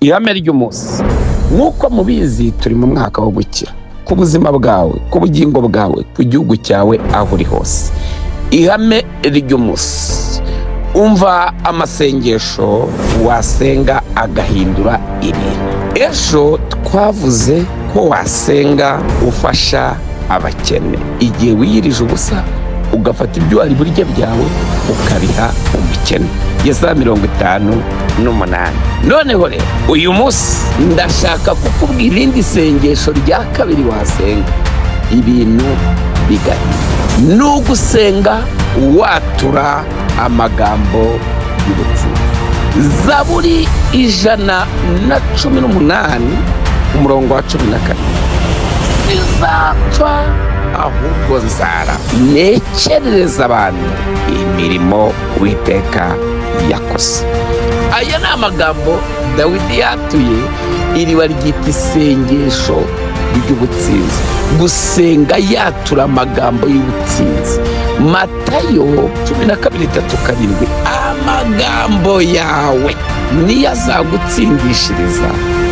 ihame ry'umunsi nk'uko mubizi turi mu mwaka wo gukira ku buzima bwawe, ku bugingo bwawe, ku gihugu cyawe aho uri hose. Ihame ry'umunsi, umva amasengesho wasenga agahindura ibintu. Ejo twavuze ko wasenga ufasha abakene igihe wiyirije ubusa ugafata ibyo wari burya byawe ukabiha umukene. Yesaya 58. Noneho rero uyu munsi ndashaka kukubwira irindi sengesho rya kabiri wasenga ibintu bigahinduka. Nugusenga watura amagambo y'ubutsinzi. Zaburi 118 umurongo wa 14. Sizapfa ahubwo nzara nekerereza abantu imirimo Uwiteka yakoze. Aya ni amagambo Dawidi yatuye, iriba ryita isengesho ry'ubutsinzi, gusenga yatura amagambo y'ubutsinzi. Matayo 12:37. Amagambo yawe niyo azagutsindishiriza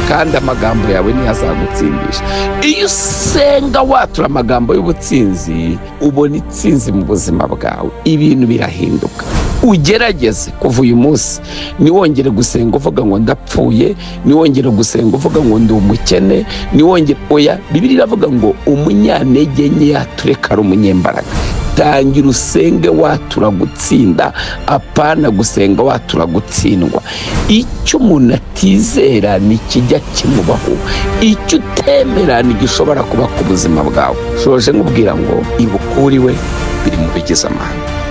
kandi amagambo yawe niyo azagutsindisha. Iyo usenga watura amagambo y'ubutsinzi ubona itsinzi mu buzima bwawe, ibintu birahinduka. Ugerageze kuva uyu munsi niwongere gusenga uvuga ngo ndapfuye, niwongere gusenga uvuga ngo ndi umukene, niwongere oya. Bibiliya iravuga ngo umunyantege nke yatureka ari umunyembaraga. Tangira usenge watura gutsinda, apana gusenga watura gutsindwa. Icyo umuntu atizera nikijya kimubaho, icyo utemera ntigishobora kuba ku buzima bwawe. Shoje nkubwira ngo ibukuriwe biri mu bigize amahanga.